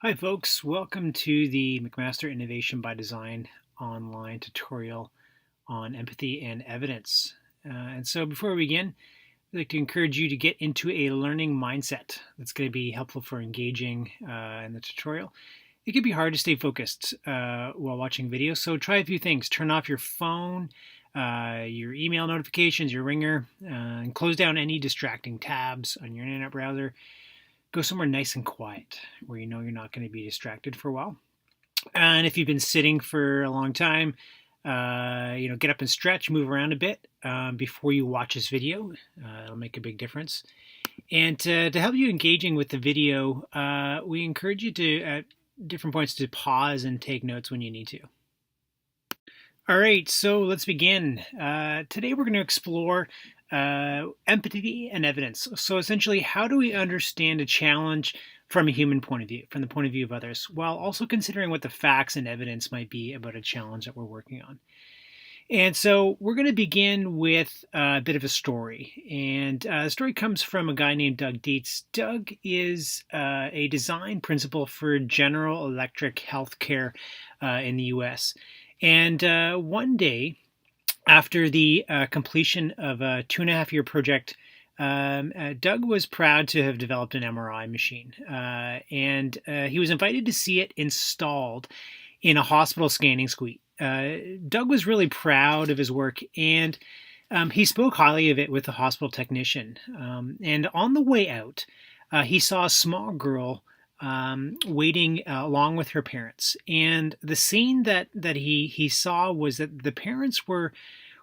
Hi folks, welcome to the McMaster Innovation by Design online tutorial on empathy and evidence. And so before we begin, I'd like to encourage you to get into a learning mindset that's going to be helpful for engaging in the tutorial. It can be hard to stay focused while watching videos, so try a few things. Turn off your phone, your email notifications, your ringer, and close down any distracting tabs on your internet browser. Go somewhere nice and quiet where you know you're not going to be distracted for a while. And if you've been sitting for a long time, get up and stretch, move around a bit before you watch this video. It'll make a big difference. And to help you engaging with the video, we encourage you to, at different points, to pause and take notes when you need to. All right, so let's begin. Today we're going to explore empathy and evidence. So essentially, how do we understand a challenge from a human point of view, from the point of view of others, while also considering what the facts and evidence might be about a challenge that we're working on? And so we're going to begin with a bit of a story. And the story comes from a guy named Doug Dietz. Doug is a design principal for General Electric Healthcare in the US. And one day, after the completion of a 2.5-year project, Doug was proud to have developed an MRI machine. And he was invited to see it installed in a hospital scanning suite. Doug was really proud of his work, and he spoke highly of it with the hospital technician. And on the way out, he saw a small girl waiting along with her parents. And the scene that he saw was that the parents were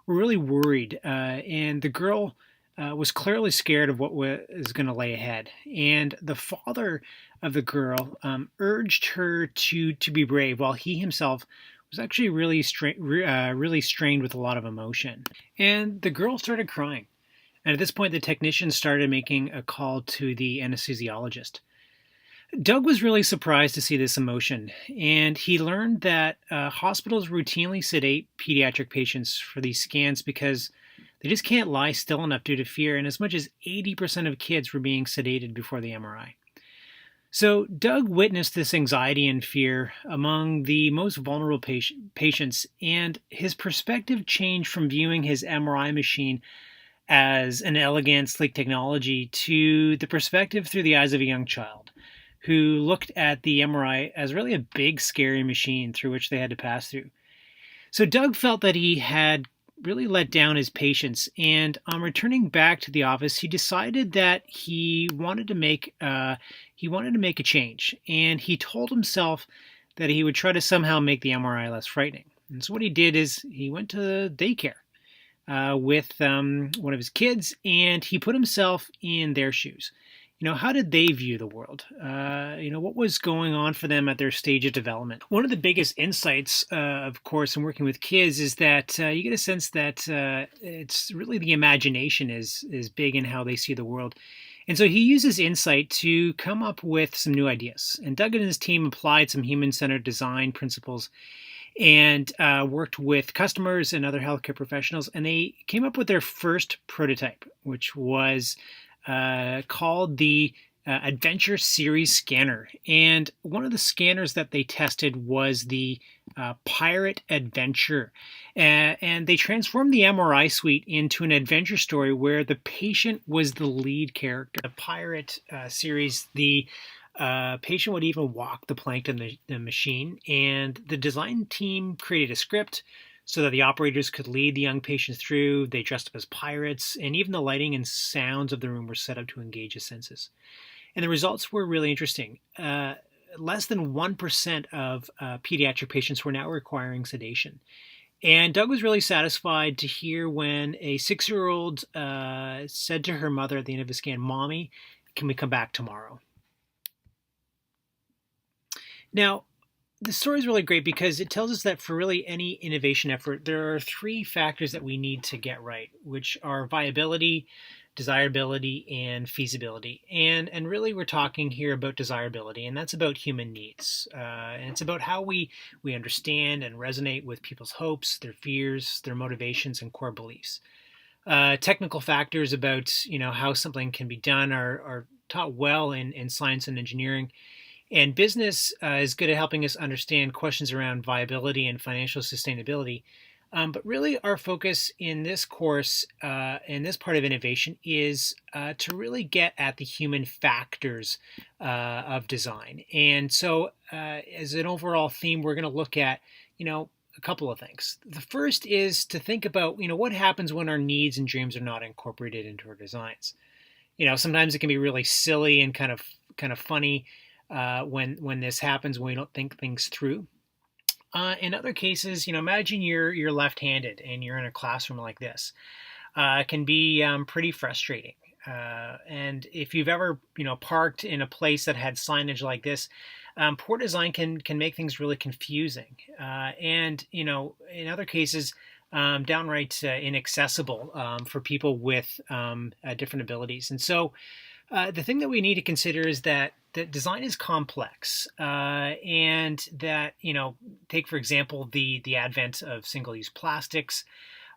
really worried, and the girl was clearly scared of what was going to lay ahead. And the father of the girl urged her to be brave, while he himself was actually really strained with a lot of emotion. And the girl started crying. And at this point, the technician started making a call to the anesthesiologist. Doug was really surprised to see this emotion, and he learned that hospitals routinely sedate pediatric patients for these scans because they just can't lie still enough due to fear, and as much as 80% of kids were being sedated before the MRI. So Doug witnessed this anxiety and fear among the most vulnerable patients, and his perspective changed from viewing his MRI machine as an elegant, sleek technology to the perspective through the eyes of a young child who looked at the MRI as really a big, scary machine through which they had to pass through. So Doug felt that he had really let down his patients, and on returning back to the office, he decided that he wanted to make a change, and he told himself that he would try to somehow make the MRI less frightening. And so what he did is he went to daycare with one of his kids, and he put himself in their shoes. How did they view the world? What was going on for them at their stage of development? One of the biggest insights, of course, in working with kids is that you get a sense that it's really the imagination is big in how they see the world. And so he uses insight to come up with some new ideas. And Doug and his team applied some human-centered design principles and worked with customers and other healthcare professionals. And they came up with their first prototype, which was called the Adventure Series Scanner. And one of the scanners that they tested was the Pirate Adventure. And they transformed the MRI suite into an adventure story where the patient was the lead character. The Pirate series, the patient would even walk the plank in the machine, and the design team created a script so that the operators could lead the young patients through. They dressed up as pirates, and even the lighting and sounds of the room were set up to engage his senses. And the results were really interesting. Less than 1% of pediatric patients were now requiring sedation. And Doug was really satisfied to hear when a 6-year-old said to her mother at the end of the scan, "Mommy, can we come back tomorrow?" Now, the story is really great because it tells us that for really any innovation effort, there are 3 factors that we need to get right, which are viability, desirability, and feasibility. And really, we're talking here about desirability, and that's about human needs. And it's about how we understand and resonate with people's hopes, their fears, their motivations, and core beliefs. Technical factors about how something can be done are taught well in science and engineering. And business is good at helping us understand questions around viability and financial sustainability. But really, our focus in this course, in this part of innovation, is to really get at the human factors of design. And so, as an overall theme, we're going to look at, a couple of things. The first is to think about, what happens when our needs and dreams are not incorporated into our designs. Sometimes it can be really silly and kind of funny when this happens when we don't think things through. In other cases, imagine you're left-handed and you're in a classroom like this. It can be pretty frustrating. And if you've ever, parked in a place that had signage like this, poor design can make things really confusing. And in other cases, downright inaccessible for people with different abilities. And so, the thing that we need to consider is that design is complex, and that take for example the advent of single-use plastics.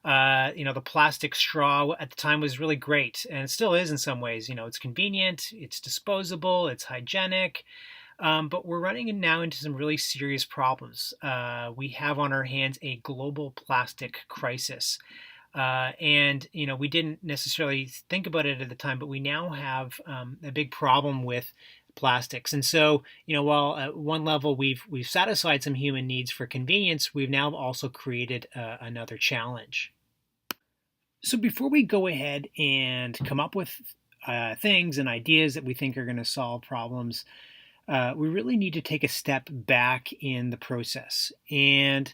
The plastic straw at the time was really great, and it still is in some ways. It's convenient, it's disposable, it's hygienic, but we're running now into some really serious problems. We have on our hands a global plastic crisis. And we didn't necessarily think about it at the time, but we now have a big problem with plastics. And so, while at one level we've satisfied some human needs for convenience, we've now also created another challenge. So before we go ahead and come up with things and ideas that we think are going to solve problems, we really need to take a step back in the process. And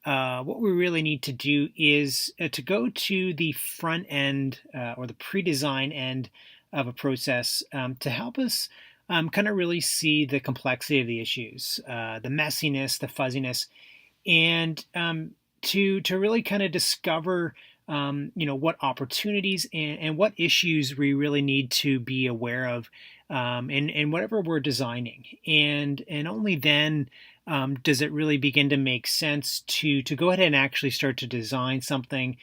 what we really need to do is to go to the front end or the pre-design end of a process to help us kind of really see the complexity of the issues, the messiness, the fuzziness, and to really kind of discover what opportunities and what issues we really need to be aware of in whatever we're designing, and only then does it really begin to make sense to go ahead and actually start to design something,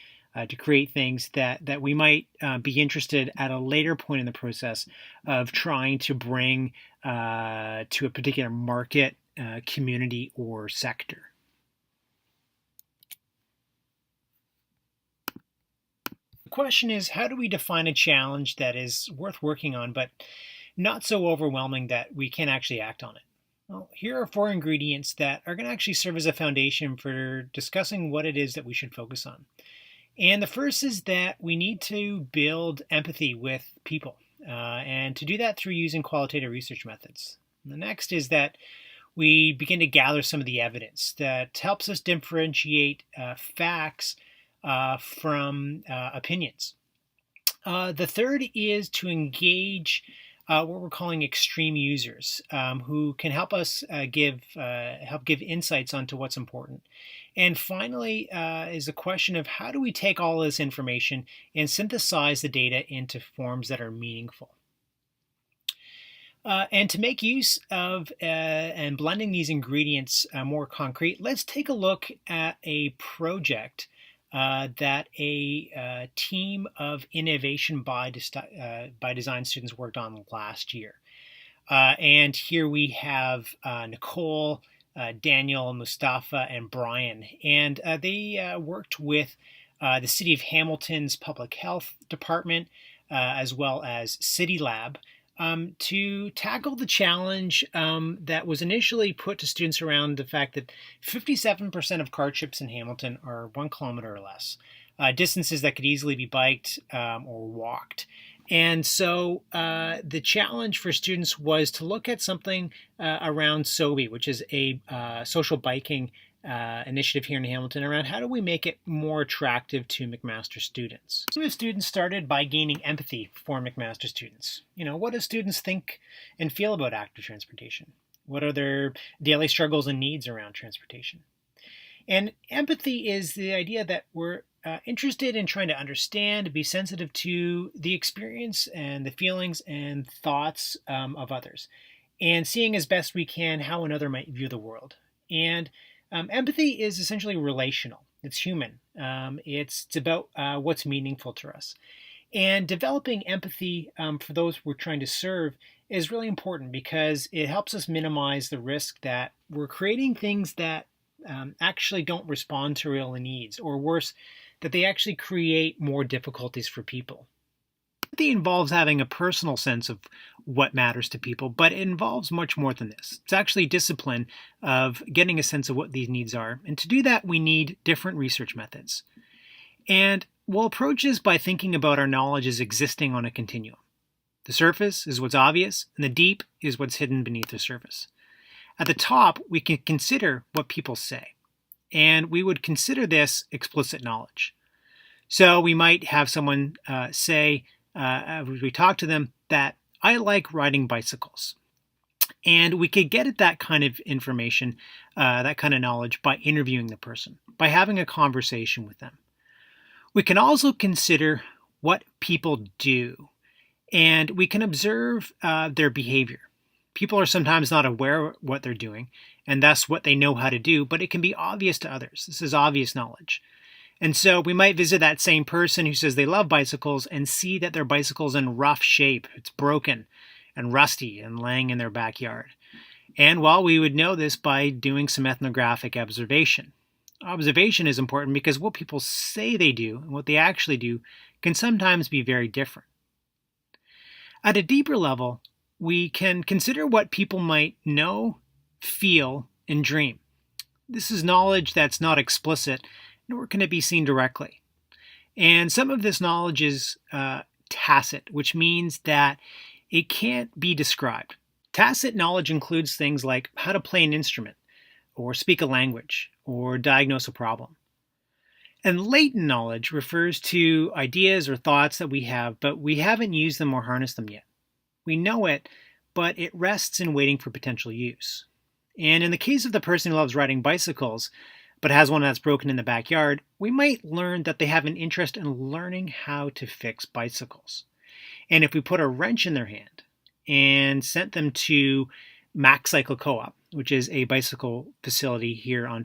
to create things that we might be interested at a later point in the process of trying to bring to a particular market, community, or sector. The question is, how do we define a challenge that is worth working on, but not so overwhelming that we can't actually act on it? Well, here are 4 ingredients that are going to actually serve as a foundation for discussing what it is that we should focus on. And the first is that we need to build empathy with people, and to do that through using qualitative research methods. And the next is that we begin to gather some of the evidence that helps us differentiate facts from opinions. The third is to engage what we're calling extreme users, who can help us help give insights onto what's important. And finally, is the question of how do we take all this information and synthesize the data into forms that are meaningful. And to make use of and blending these ingredients more concrete, let's take a look at a project that a team of innovation by design students worked on last year. And here we have Nicole, Daniel, Mustafa, and Brian. And they worked with the City of Hamilton's Public Health Department, as well as City Lab, to tackle the challenge that was initially put to students around the fact that 57% of car trips in Hamilton are 1 kilometer or less, distances that could easily be biked or walked. And so the challenge for students was to look at something around SOBI, which is a social biking initiative here in Hamilton, around how do we make it more attractive to McMaster students. The students started by gaining empathy for McMaster students. What do students think and feel about active transportation? What are their daily struggles and needs around transportation? And empathy is the idea that we're interested in trying to understand, be sensitive to the experience and the feelings and thoughts of others, and seeing as best we can how another might view the world. And empathy is essentially relational. It's human. It's about what's meaningful to us. And developing empathy for those we're trying to serve is really important because it helps us minimize the risk that we're creating things that actually don't respond to real needs, or worse, that they actually create more difficulties for people. Empathy involves having a personal sense of what matters to people, but it involves much more than this. It's actually discipline of getting a sense of what these needs are. And to do that, we need different research methods. And we'll approach this by thinking about our knowledge as existing on a continuum. The surface is what's obvious, and the deep is what's hidden beneath the surface. At the top, we can consider what people say, and we would consider this explicit knowledge. So we might have someone say, we talk to them, that I like riding bicycles. And we could get at that kind of information, that kind of knowledge, by interviewing the person, by having a conversation with them. We can also consider what people do, and we can observe their behavior. People are sometimes not aware of what they're doing, and thus what they know how to do, but it can be obvious to others. This is obvious knowledge. And so we might visit that same person who says they love bicycles and see that their bicycle's in rough shape. It's broken and rusty and laying in their backyard. And well, we would know this by doing some ethnographic observation. Observation is important because what people say they do and what they actually do can sometimes be very different. At a deeper level, we can consider what people might know, feel, and dream. This is knowledge that's not explicit, nor can it be seen directly. And some of this knowledge is tacit, which means that it can't be described. Tacit knowledge includes things like how to play an instrument, or speak a language, or diagnose a problem. And latent knowledge refers to ideas or thoughts that we have, but we haven't used them or harnessed them yet. We know it, but it rests in waiting for potential use. And in the case of the person who loves riding bicycles, but has one that's broken in the backyard, we might learn that they have an interest in learning how to fix bicycles. And if we put a wrench in their hand and sent them to Max Cycle Co-op, which is a bicycle facility here on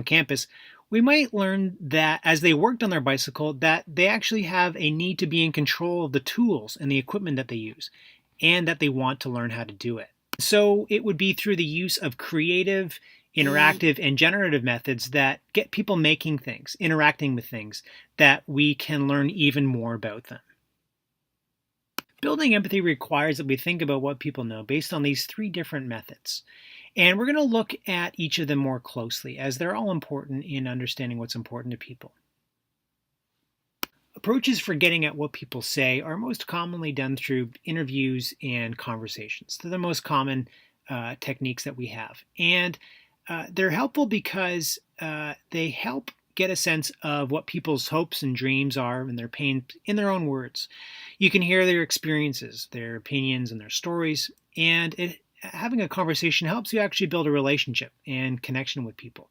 campus, we might learn that as they worked on their bicycle, that they actually have a need to be in control of the tools and the equipment that they use, and that they want to learn how to do it. So it would be through the use of creative, interactive, and generative methods that get people making things, interacting with things, that we can learn even more about them. Building empathy requires that we think about what people know based on these three different methods. And we're going to look at each of them more closely, as they're all important in understanding what's important to people. Approaches for getting at what people say are most commonly done through interviews and conversations. They're the most common techniques that we have. And they're helpful because they help get a sense of what people's hopes and dreams are and their pain in their own words. You can hear their experiences, their opinions, and their stories, and having a conversation helps you actually build a relationship and connection with people.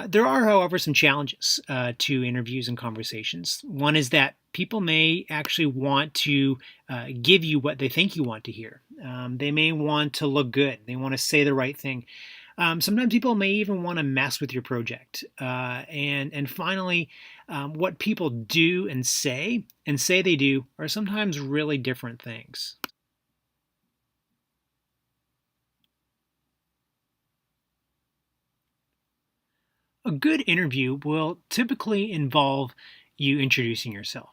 There are, however, some challenges to interviews and conversations. One is that people may actually want to give you what they think you want to hear. They may want to look good. They want to say the right thing. Sometimes people may even want to mess with your project. And finally, what people do and say they do are sometimes really different things. A good interview will typically involve you introducing yourself,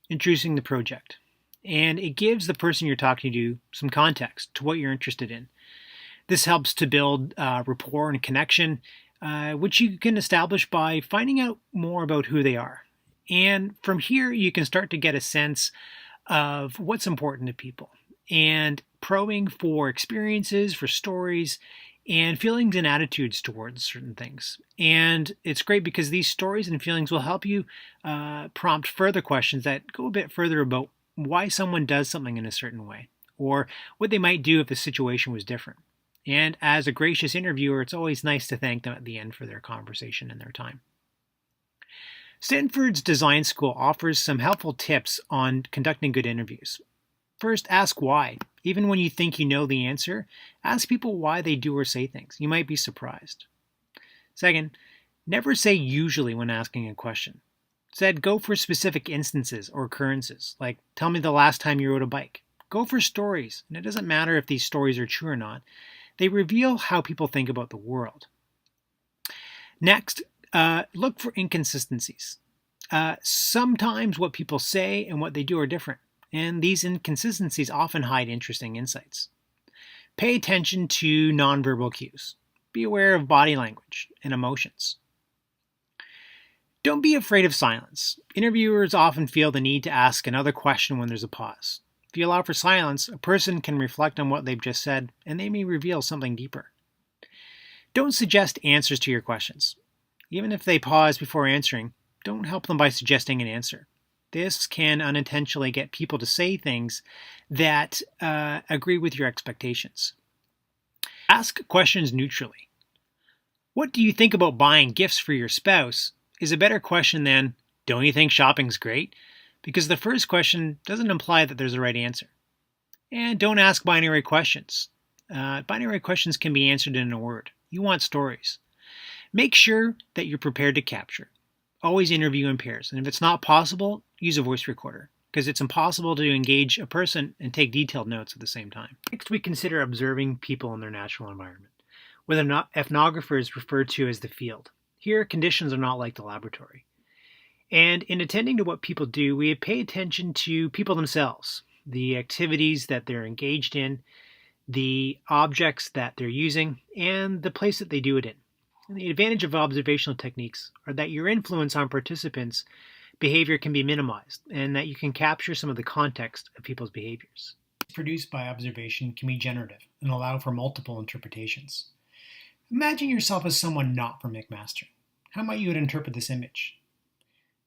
introducing the project, and it gives the person you're talking to some context to what you're interested in. This helps to build rapport and connection, which you can establish by finding out more about who they are. And from here, you can start to get a sense of what's important to people and probing for experiences, for stories, and feelings and attitudes towards certain things. And it's great because these stories and feelings will help you prompt further questions that go a bit further about why someone does something in a certain way, or what they might do if the situation was different. And as a gracious interviewer, it's always nice to thank them at the end for their conversation and their time. Stanford's Design School offers some helpful tips on conducting good interviews. First, ask why. Even when you think you know the answer, ask people why they do or say things. You might be surprised. Second, never say usually when asking a question. Instead, go for specific instances or occurrences, like tell me the last time you rode a bike. Go for stories, and it doesn't matter if these stories are true or not. They reveal how people think about the world. Next, look for inconsistencies. Sometimes what people say and what they do are different, and these inconsistencies often hide interesting insights. Pay attention to nonverbal cues. Be aware of body language and emotions. Don't be afraid of silence. Interviewers often feel the need to ask another question when there's a pause. If you allow for silence, a person can reflect on what they've just said, and they may reveal something deeper. Don't suggest answers to your questions. Even if they pause before answering, don't help them by suggesting an answer. This can unintentionally get people to say things that agree with your expectations. Ask questions neutrally. What do you think about buying gifts for your spouse is a better question than, don't you think shopping's great? Because the first question doesn't imply that there's a right answer. And don't ask binary questions. Binary questions can be answered in a word. You want stories. Make sure that you're prepared to capture. Always interview in pairs. And if it's not possible, use a voice recorder, because it's impossible to engage a person and take detailed notes at the same time. Next, we consider observing people in their natural environment, what ethnographers refer to as the field. Here, conditions are not like the laboratory. And in attending to what people do, we pay attention to people themselves, the activities that they're engaged in, the objects that they're using, and the place that they do it in. And the advantage of observational techniques are that your influence on participants' behavior can be minimized, and that you can capture some of the context of people's behaviors. Produced by observation can be generative and allow for multiple interpretations. Imagine yourself as someone not from McMaster. How might you interpret this image?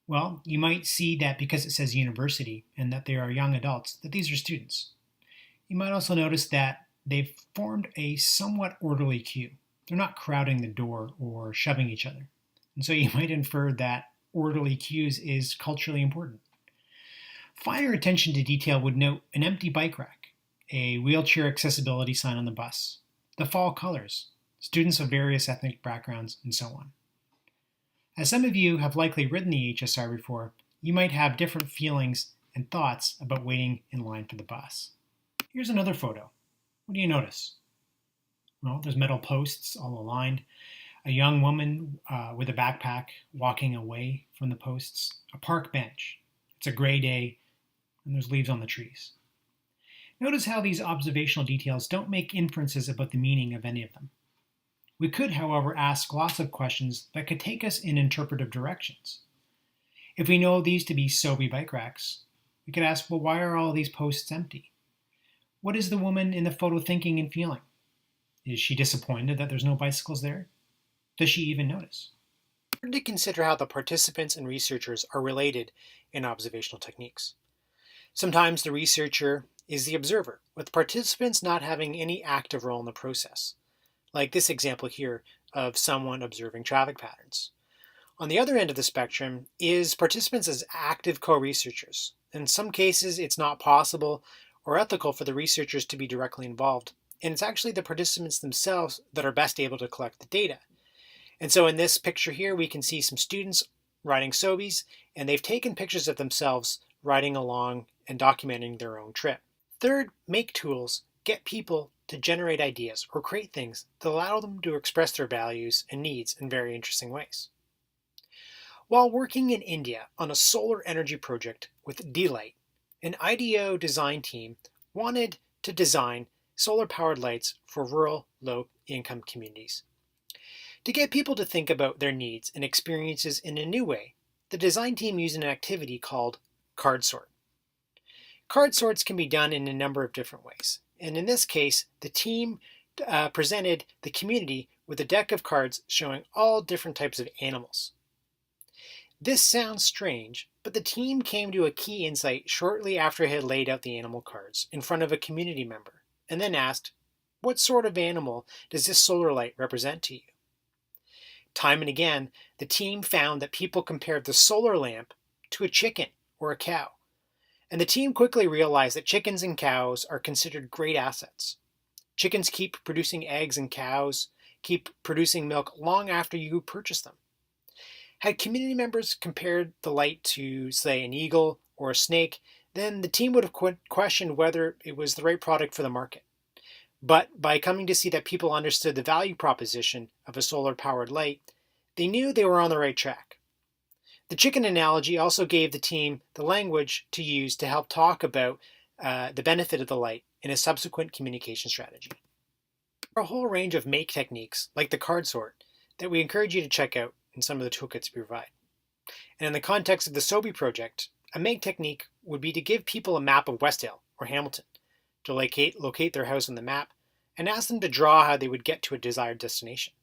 Well, you might see that because it says university and that they are young adults, that these are students. You might also notice that they've formed a somewhat orderly queue. They're not crowding the door or shoving each other. And so you might infer that orderly queues is culturally important. Finer attention to detail would note an empty bike rack, a wheelchair accessibility sign on the bus, the fall colors, students of various ethnic backgrounds, and so on. As some of you have likely ridden the HSR before, you might have different feelings and thoughts about waiting in line for the bus. Here's another photo. What do you notice? Well, there's metal posts all aligned, a young woman with a backpack walking away from the posts, a park bench. It's a gray day, and there's leaves on the trees. Notice how these observational details don't make inferences about the meaning of any of them. We could, however, ask lots of questions that could take us in interpretive directions. If we know these to be Sobe bike racks, we could ask, well, why are all these posts empty? What is the woman in the photo thinking and feeling? Is she disappointed that there's no bicycles there? Does she even notice? It's important to consider how the participants and researchers are related in observational techniques. Sometimes the researcher is the observer, with participants not having any active role in the process, like this example here of someone observing traffic patterns. On the other end of the spectrum is participants as active co-researchers. In some cases, it's not possible or ethical for the researchers to be directly involved, and it's actually the participants themselves that are best able to collect the data. And so in this picture here, we can see some students riding Sobies, and they've taken pictures of themselves riding along and documenting their own trip. Third, make tools get people to generate ideas or create things that allow them to express their values and needs in very interesting ways. While working in India on a solar energy project with D-Light, an IDEO design team wanted to design solar-powered lights for rural, low-income communities. To get people to think about their needs and experiences in a new way, the design team used an activity called card sort. Card sorts can be done in a number of different ways, and in this case, the team presented the community with a deck of cards showing all different types of animals. This sounds strange, but the team came to a key insight shortly after it had laid out the animal cards in front of a community member, and then asked, what sort of animal does this solar light represent to you? Time and again, the team found that people compared the solar lamp to a chicken or a cow. And the team quickly realized that chickens and cows are considered great assets. Chickens keep producing eggs and cows keep producing milk long after you purchase them. Had community members compared the light to, say, an eagle or a snake, then the team would have questioned whether it was the right product for the market. But by coming to see that people understood the value proposition of a solar-powered light, they knew they were on the right track. The chicken analogy also gave the team the language to use to help talk about the benefit of the light in a subsequent communication strategy. There are a whole range of make techniques, like the card sort, that we encourage you to check out in some of the toolkits we provide. And in the context of the SOBI project, a make technique would be to give people a map of Westdale or Hamilton, to locate their house on the map, and ask them to draw how they would get to a desired destination.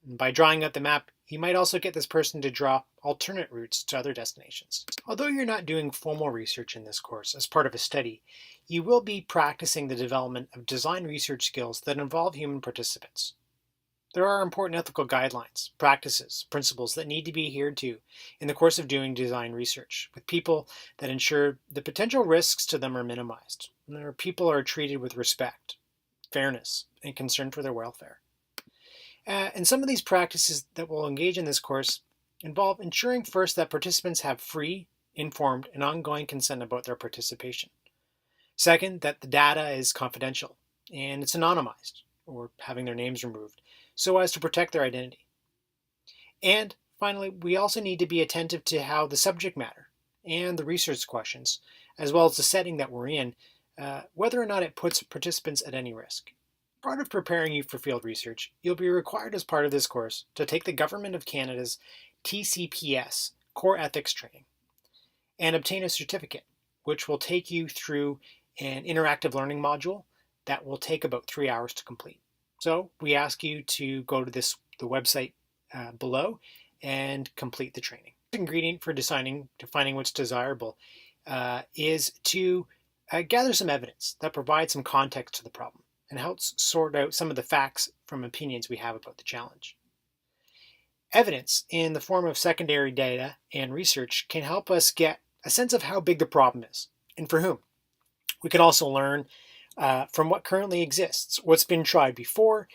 And by drawing out the map, you might also get this person to draw alternate routes to other destinations. Although you're not doing formal research in this course as part of a study, you will be practicing the development of design research skills that involve human participants. There are important ethical guidelines, practices, principles that need to be adhered to in the course of doing design research, with people that ensure the potential risks to them are minimized, and their people are treated with respect, fairness, and concern for their welfare. And some of these practices that we'll engage in this course involve ensuring first that participants have free, informed, and ongoing consent about their participation. Second, that the data is confidential and it's anonymized, or having their names removed, so as to protect their identity. And finally, we also need to be attentive to how the subject matter and the research questions, as well as the setting that we're in, whether or not it puts participants at any risk. Part of preparing you for field research, you'll be required as part of this course to take the Government of Canada's TCPS Core Ethics Training and obtain a certificate, which will take you through an interactive learning module that will take about 3 hours to complete. So we ask you to go to the website below and complete the training. The ingredient for defining what's desirable is to gather some evidence that provides some context to the problem and helps sort out some of the facts from opinions we have about the challenge. Evidence in the form of secondary data and research can help us get a sense of how big the problem is and for whom. We can also learn from what currently exists, what's been tried before,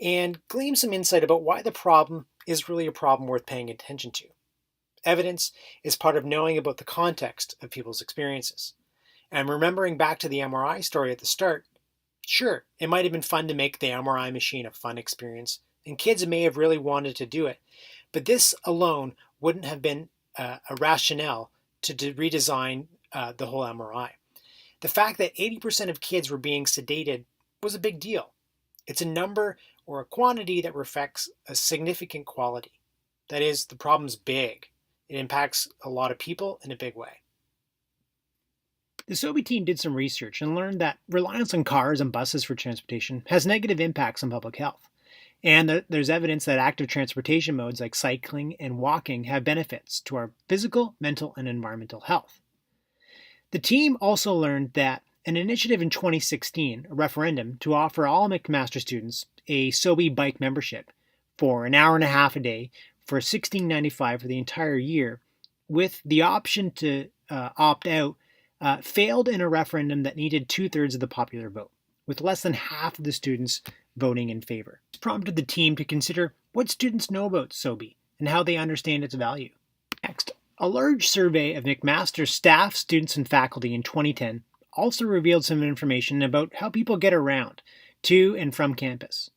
and glean some insight about why the problem is really a problem worth paying attention to. Evidence is part of knowing about the context of people's experiences. And remembering back to the MRI story at the start, sure, it might have been fun to make the MRI machine a fun experience, and kids may have really wanted to do it, but this alone wouldn't have been a rationale to redesign the whole MRI. The fact that 80% of kids were being sedated was a big deal. It's a number or a quantity that reflects a significant quality. That is, the problem's big. It impacts a lot of people in a big way. The SOBI team did some research and learned that reliance on cars and buses for transportation has negative impacts on public health. And there's evidence that active transportation modes like cycling and walking have benefits to our physical, mental, and environmental health. The team also learned that an initiative in 2016, a referendum to offer all McMaster students a SOBI bike membership for an hour and a half a day for $16.95 for the entire year, with the option to opt out, failed in a referendum that needed 2/3 of the popular vote, with less than half of the students voting in favor. This prompted the team to consider what students know about SOBI and how they understand its value. Next, a large survey of McMaster's staff, students, and faculty in 2010 also revealed some information about how people get around to and from campus.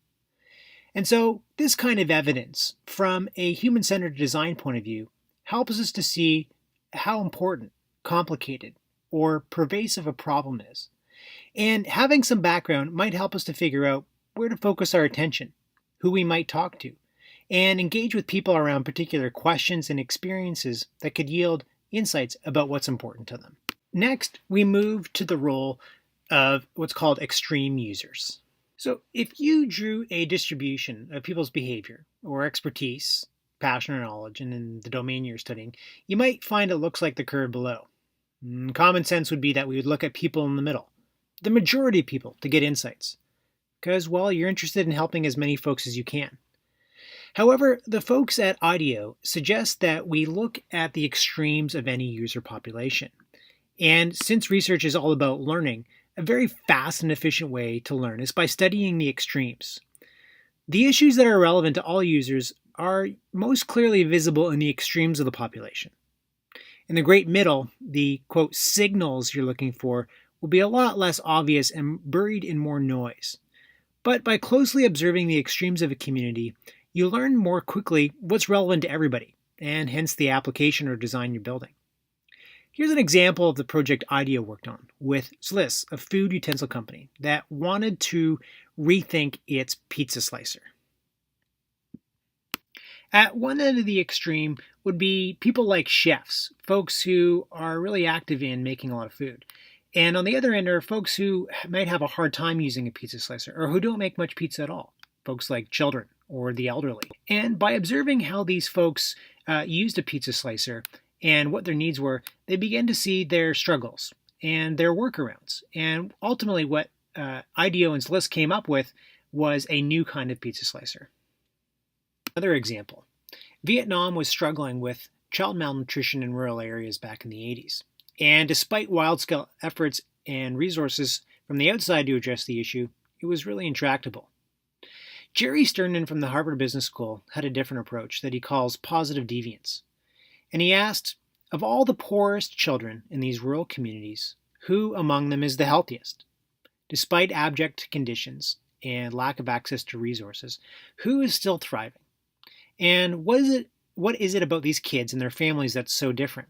And so this kind of evidence from a human-centered design point of view helps us to see how important, complicated, or pervasive a problem is. And having some background might help us to figure out where to focus our attention, who we might talk to, and engage with people around particular questions and experiences that could yield insights about what's important to them. Next, we move to the role of what's called extreme users. So if you drew a distribution of people's behavior or expertise, passion or knowledge in the domain you're studying, you might find it looks like the curve below. Common sense would be that we would look at people in the middle, the majority of people, to get insights. Because, well, you're interested in helping as many folks as you can. However, the folks at IDEO suggest that we look at the extremes of any user population. And since research is all about learning, a very fast and efficient way to learn is by studying the extremes. The issues that are relevant to all users are most clearly visible in the extremes of the population. In the great middle, the quote signals you're looking for will be a lot less obvious and buried in more noise. But by closely observing the extremes of a community, you learn more quickly what's relevant to everybody, and hence the application or design you're building. Here's an example of the project IDEA worked on with Sliss, a food utensil company that wanted to rethink its pizza slicer. At one end of the extreme would be people like chefs, folks who are really active in making a lot of food. And on the other end are folks who might have a hard time using a pizza slicer or who don't make much pizza at all, folks like children or the elderly. And by observing how these folks used a pizza slicer and what their needs were, they began to see their struggles and their workarounds. And ultimately what IDEO and Sliss came up with was a new kind of pizza slicer. Another example, Vietnam was struggling with child malnutrition in rural areas back in the 80s. And despite wide-scale efforts and resources from the outside to address the issue, it was really intractable. Jerry Sternin from the Harvard Business School had a different approach that he calls positive deviance. And he asked, of all the poorest children in these rural communities, who among them is the healthiest? Despite abject conditions and lack of access to resources, who is still thriving? And what is it about these kids and their families that's so different?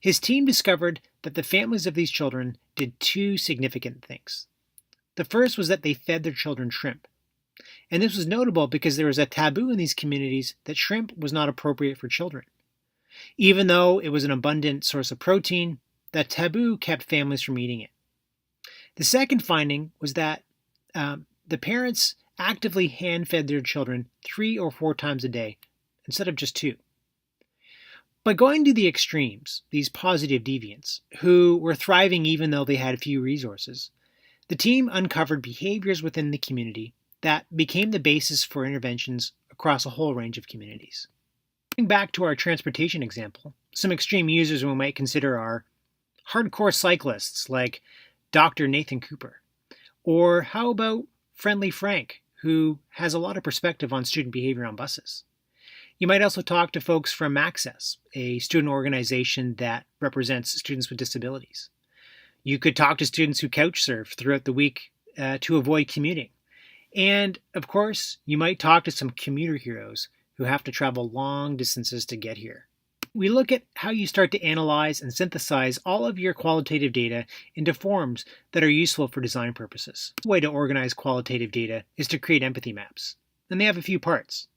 His team discovered that the families of these children did two significant things. The first was that they fed their children shrimp. And this was notable because there was a taboo in these communities that shrimp was not appropriate for children. Even though it was an abundant source of protein, that taboo kept families from eating it. The second finding was that the parents actively hand-fed their children 3 or 4 times a day instead of just 2. By going to the extremes, these positive deviants, who were thriving even though they had few resources, the team uncovered behaviors within the community that became the basis for interventions across a whole range of communities. Going back to our transportation example, some extreme users we might consider are hardcore cyclists like Dr. Nathan Cooper. Or how about Friendly Frank, who has a lot of perspective on student behavior on buses. You might also talk to folks from Access, a student organization that represents students with disabilities. You could talk to students who couch surf throughout the week to avoid commuting. And, of course, you might talk to some commuter heroes who have to travel long distances to get here. We look at how you start to analyze and synthesize all of your qualitative data into forms that are useful for design purposes. The way to organize qualitative data is to create empathy maps, and they have a few parts.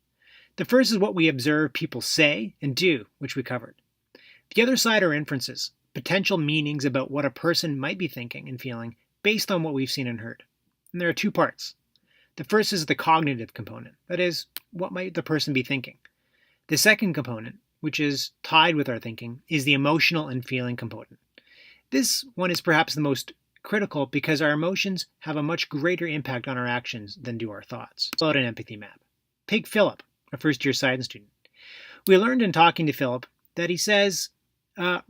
The first is what we observe people say and do, which we covered. The other side are inferences, potential meanings about what a person might be thinking and feeling based on what we've seen and heard. And there are 2 parts. The first is the cognitive component, that is, what might the person be thinking. The second component, which is tied with our thinking, is the emotional and feeling component. This one is perhaps the most critical because our emotions have a much greater impact on our actions than do our thoughts. Let's load an empathy map. Take Philip, a first-year science student. We learned in talking to Philip that he says,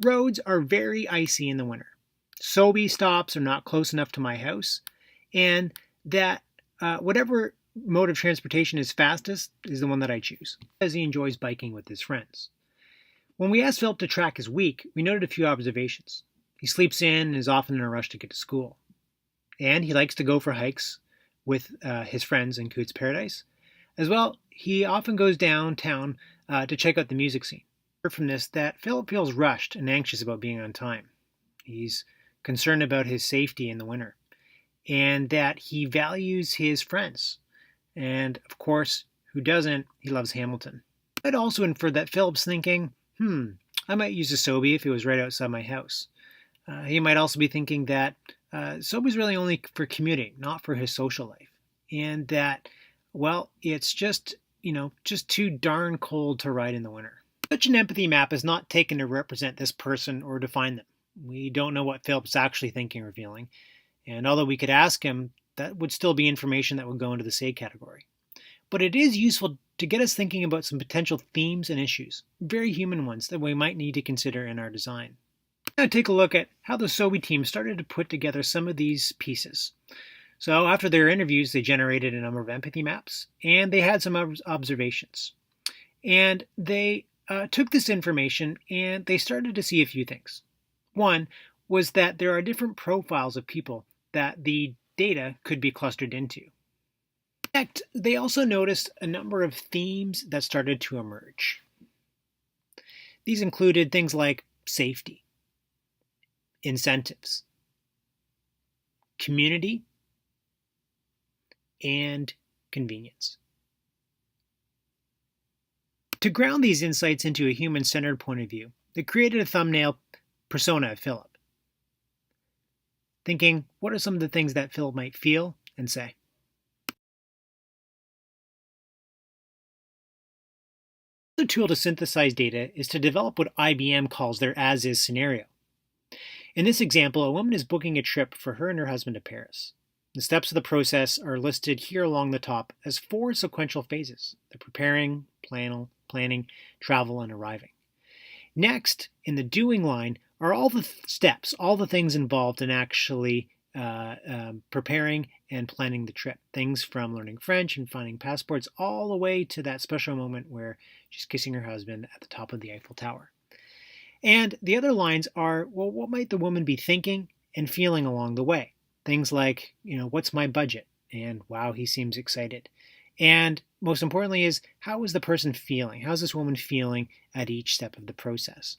roads are very icy in the winter. Sobe stops are not close enough to my house, and that whatever mode of transportation is fastest is the one that I choose, as he enjoys biking with his friends. When we asked Philip to track his week, we noted a few observations. He sleeps in and is often in a rush to get to school. And he likes to go for hikes with his friends in Coots Paradise. As well, he often goes downtown to check out the music scene. We heard from this that Philip feels rushed and anxious about being on time. He's concerned about his safety in the winter, and that he values his friends. And, of course, who doesn't? He loves Hamilton. I'd also infer that Philip's thinking, I might use a Sobe if it was right outside my house. He might also be thinking that Sobe's really only for commuting, not for his social life. And that, well, it's just too darn cold to ride in the winter. Such an empathy map is not taken to represent this person or define them. We don't know what Philip's actually thinking or feeling. And although we could ask him, that would still be information that would go into the say category. But it is useful to get us thinking about some potential themes and issues, very human ones that we might need to consider in our design. Now take a look at how the Sobe team started to put together some of these pieces. So after their interviews, they generated a number of empathy maps, and they had some observations. And they took this information and they started to see a few things. One was that there are different profiles of people that the data could be clustered into. In fact, they also noticed a number of themes that started to emerge. These included things like safety, incentives, community, and convenience. To ground these insights into a human-centered point of view, they created a thumbnail persona of Philip, thinking, what are some of the things that Philip might feel and say? Another tool to synthesize data is to develop what IBM calls their as-is scenario. In this example, a woman is booking a trip for her and her husband to Paris. The steps of the process are listed here along the top as 4 sequential phases: the preparing, planning, travel, and arriving. Next, in the doing line, are all the steps, all the things involved in actually preparing and planning the trip. Things from learning French and finding passports all the way to that special moment where she's kissing her husband at the top of the Eiffel Tower. And the other lines are, well, what might the woman be thinking and feeling along the way? Things like, what's my budget? And wow, he seems excited. And most importantly is, how is the person feeling? How's this woman feeling at each step of the process?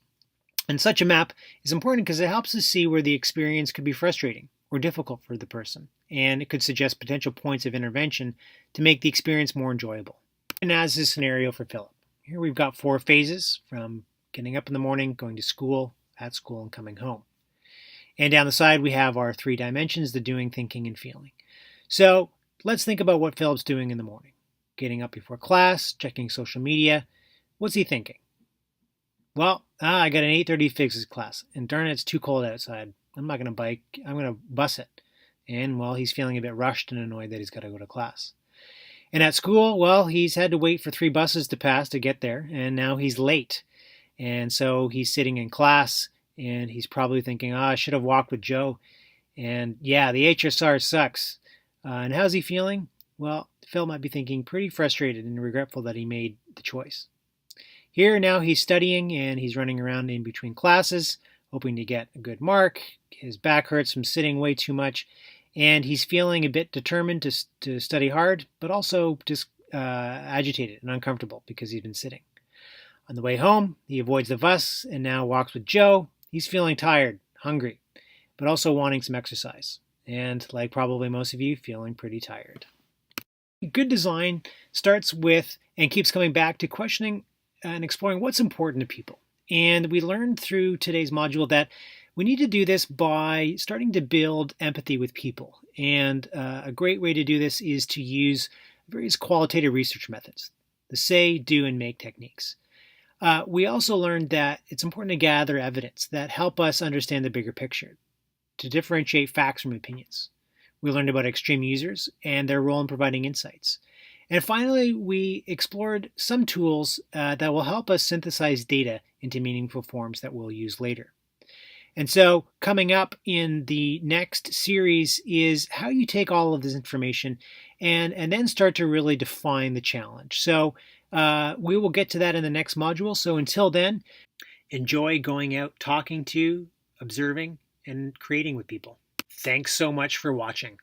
And such a map is important because it helps us see where the experience could be frustrating or difficult for the person, and it could suggest potential points of intervention to make the experience more enjoyable. And as this scenario for Philip, here we've got 4 phases, from getting up in the morning, going to school, at school, and coming home. And down the side we have our 3 dimensions: the doing, thinking, and feeling. So let's think about what Philip's doing in the morning. Getting up before class, checking social media. What's he thinking? Well, I got an 8:30 physics class, and darn it, it's too cold outside. I'm not going to bike, I'm going to bus it. And, well, he's feeling a bit rushed and annoyed that he's got to go to class. And at school, well, he's had to wait for 3 buses to pass to get there, and now he's late. And so he's sitting in class, and he's probably thinking, I should have walked with Joe. And yeah, the HSR sucks. And how's he feeling? Well, Phil might be thinking pretty frustrated and regretful that he made the choice. Here now he's studying and he's running around in between classes, hoping to get a good mark. His back hurts from sitting way too much, and he's feeling a bit determined to study hard, but also just agitated and uncomfortable because he's been sitting. On the way home, he avoids the bus and now walks with Joe. He's feeling tired, hungry, but also wanting some exercise. And like probably most of you, feeling pretty tired. Good design starts with and keeps coming back to questioning and exploring what's important to people. And we learned through today's module that we need to do this by starting to build empathy with people. And a great way to do this is to use various qualitative research methods, the say, do, and make techniques. We also learned that it's important to gather evidence that help us understand the bigger picture, to differentiate facts from opinions. We learned about extreme users and their role in providing insights. And finally, we explored some tools that will help us synthesize data into meaningful forms that we'll use later. And so coming up in the next series is how you take all of this information and then start to really define the challenge. So we will get to that in the next module. So until then, enjoy going out, talking to, observing, and creating with people. Thanks so much for watching.